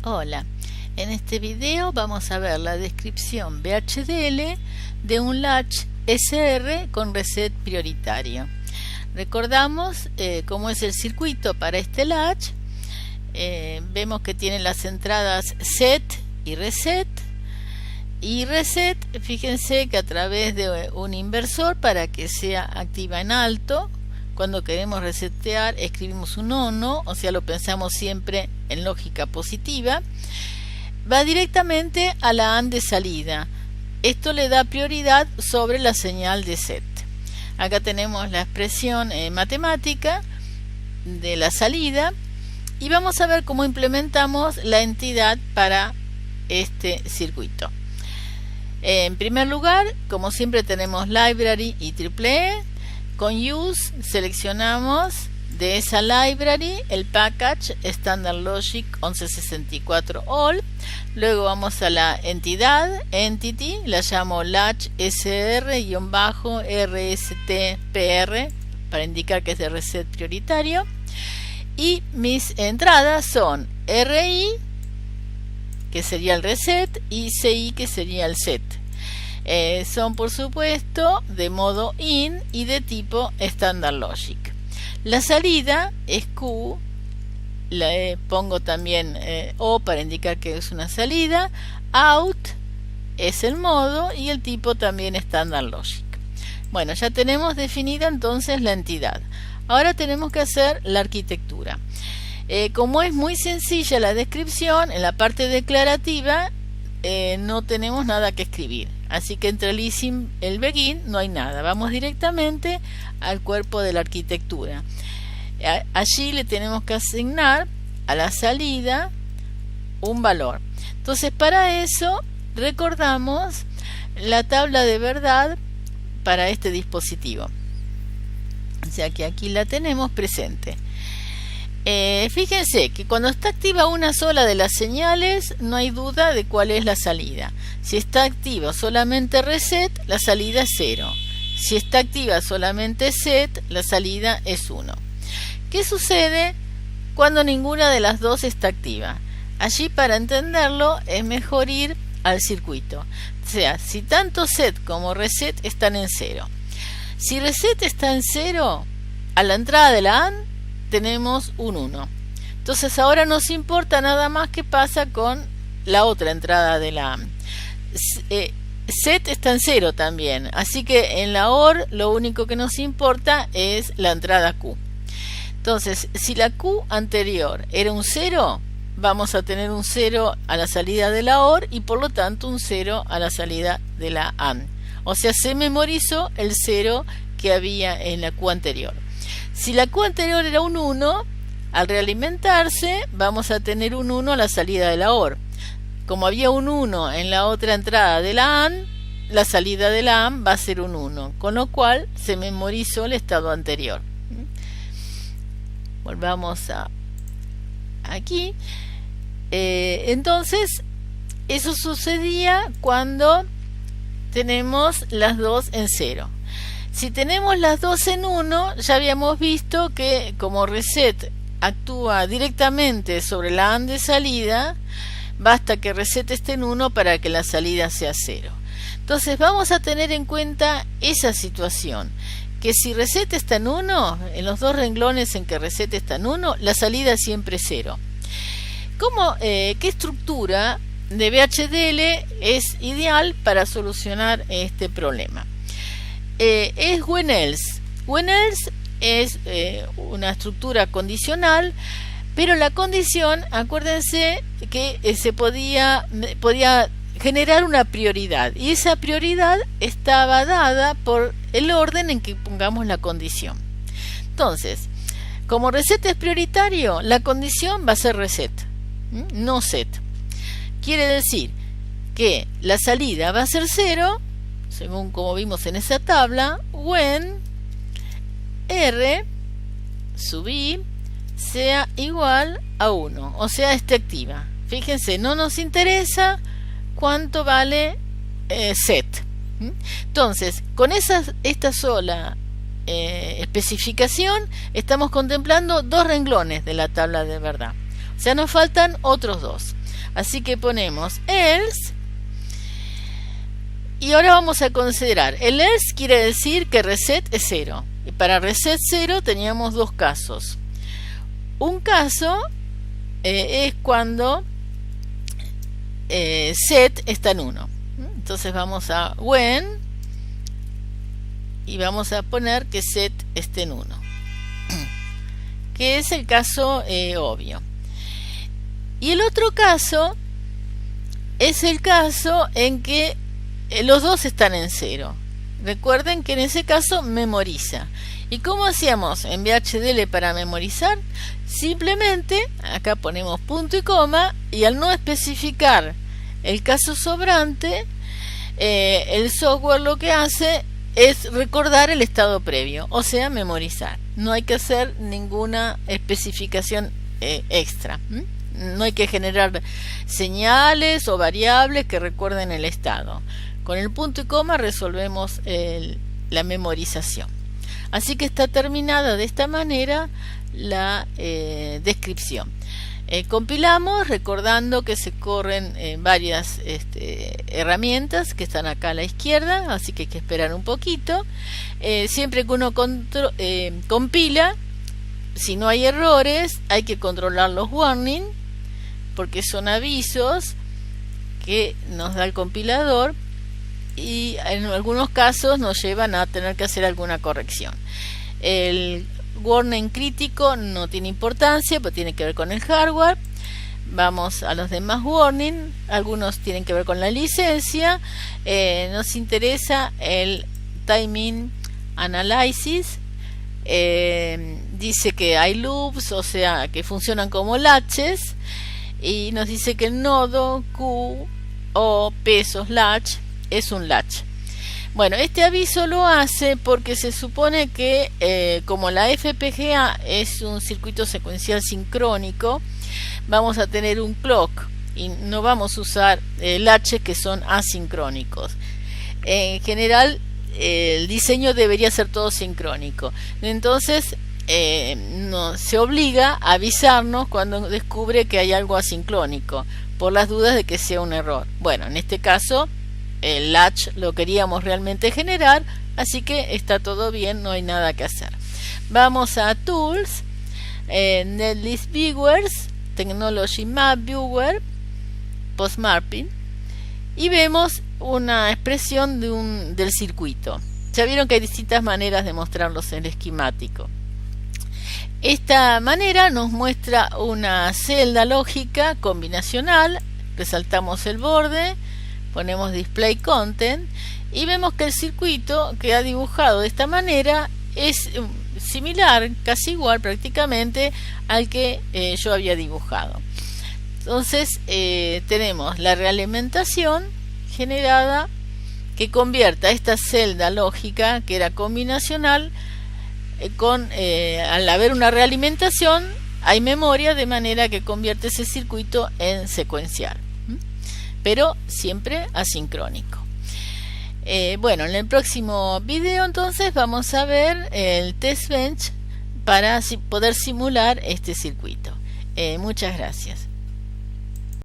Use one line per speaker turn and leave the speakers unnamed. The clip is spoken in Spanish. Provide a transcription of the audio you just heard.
Hola, en este video vamos a ver la descripción VHDL de un latch SR con reset prioritario. Recordamos cómo es el circuito para este latch. Vemos que tiene las entradas set y reset. Y reset, fíjense que a través de un inversor, para que sea activa en alto, cuando queremos resetear escribimos un no, o sea, lo pensamos siempre en lógica positiva, va directamente a la AND de salida. Esto le da prioridad sobre la señal de set. Acá tenemos la expresión matemática de la salida y vamos a ver cómo implementamos la entidad para este circuito. En primer lugar, como siempre, tenemos library y EEE. Con use seleccionamos de esa library el package Standard Logic 1164 All. Luego vamos a la entidad, entity, la llamo latch SR-RSTPR para indicar que es de reset prioritario. Y mis entradas son RI, que sería el reset, y CI, que sería el set. Son por supuesto de modo in y de tipo Standard Logic. La salida es Q, pongo también O para indicar que es una salida. Out es el modo y el tipo también Standard Logic. Bueno, ya tenemos definida entonces la entidad. Ahora tenemos que hacer la arquitectura. Como es muy sencilla la descripción, en la parte declarativa no tenemos nada que escribir. Así que entre el begin no hay nada. Vamos directamente al cuerpo de la arquitectura. Allí le tenemos que asignar a la salida un valor. Entonces, para eso recordamos la tabla de verdad para este dispositivo. O sea que aquí la tenemos presente. Fíjense que cuando está activa una sola de las señales, no hay duda de cuál es la salida. Si está activa solamente reset, la salida es 0. Si está activa solamente set, la salida es 1. ¿Qué sucede cuando ninguna de las dos está activa? Allí, para entenderlo, es mejor ir al circuito. O sea, si tanto set como reset están en 0. Si reset está en 0, a la entrada de la AND tenemos un 1. Entonces ahora nos importa nada más qué pasa con la otra entrada de la AND. Set está en 0 también, así que en la OR lo único que nos importa es la entrada Q. Entonces, si la Q anterior era un 0, vamos a tener un 0 a la salida de la OR y por lo tanto un 0 a la salida de la AND. O sea, se memorizó el 0 que había en la Q anterior. Si la Q anterior era un 1, al realimentarse vamos a tener un 1 a la salida de la OR. Como había un 1 en la otra entrada de la AND, la salida de la AND va a ser un 1, con lo cual se memorizó el estado anterior. Volvamos aquí. Entonces, eso sucedía cuando tenemos las dos en 0. Si tenemos las dos en 1, ya habíamos visto que como reset actúa directamente sobre la AND de salida, basta que reset esté en 1 para que la salida sea 0. Entonces vamos a tener en cuenta esa situación, que si reset está en 1, en los dos renglones en que reset está en 1, la salida siempre es 0. ¿Qué estructura de VHDL es ideal para solucionar este problema? Es when else. When else es una estructura condicional, pero la condición, acuérdense que se podía generar una prioridad, y esa prioridad estaba dada por el orden en que pongamos la condición. Entonces, como reset es prioritario, la condición va a ser reset, no set. Quiere decir que la salida va a ser 0, según como vimos en esa tabla, when R sub i sea igual a 1, o sea, esté activa. Fíjense, no nos interesa cuánto vale set. Entonces, con esta sola especificación estamos contemplando dos renglones de la tabla de verdad. O sea, nos faltan otros dos. Así que ponemos else. Y ahora vamos a considerar. El else quiere decir que reset es 0. Y para reset 0 teníamos dos casos. Un caso es cuando set está en 1. Entonces vamos a when y vamos a poner que set esté en 1, que es el caso obvio. Y el otro caso es el caso en que los dos están en 0. Recuerden que en ese caso memoriza. ¿Y cómo hacíamos en VHDL para memorizar? Simplemente acá ponemos punto y coma, y al no especificar el caso sobrante, el software lo que hace es recordar el estado previo, o sea, memorizar. No hay que hacer ninguna especificación extra. No hay que generar señales o variables que recuerden el estado. Con el punto y coma resolvemos la memorización. Así que está terminada de esta manera la descripción. Compilamos recordando que se corren varias herramientas que están acá a la izquierda, así que hay que esperar un poquito. Siempre que uno compila, si no hay errores, hay que controlar los warnings, porque son avisos que nos da el compilador y en algunos casos nos llevan a tener que hacer alguna corrección. El warning crítico no tiene importancia, pero tiene que ver con el hardware. Vamos a los demás warning. Algunos tienen que ver con la licencia. Nos interesa el timing analysis. Dice que hay loops, o sea que funcionan como latches, y nos dice que el nodo Q o P/latch es un latch. Bueno, este aviso lo hace porque se supone que como la FPGA es un circuito secuencial sincrónico, vamos a tener un clock y no vamos a usar latches que son asincrónicos. En general el diseño debería ser todo sincrónico. Entonces se obliga a avisarnos cuando descubre que hay algo asincrónico, por las dudas de que sea un error. Bueno, en este caso el latch lo queríamos realmente generar, así que está todo bien, no hay nada que hacer. Vamos a Tools, Netlist Viewers, Technology Map Viewer, Postmapping, y vemos una expresión del circuito. Ya vieron que hay distintas maneras de mostrarlos en el esquemático. Esta manera nos muestra una celda lógica combinacional, resaltamos el borde, ponemos Display Content y vemos que el circuito que ha dibujado de esta manera es similar, casi igual prácticamente al que yo había dibujado. Entonces tenemos la realimentación generada que convierta esta celda lógica que era combinacional al haber una realimentación hay memoria, de manera que convierte ese circuito en secuencial, pero siempre asincrónico. Bueno, en el próximo video entonces vamos a ver el test bench para poder simular este circuito. Muchas gracias.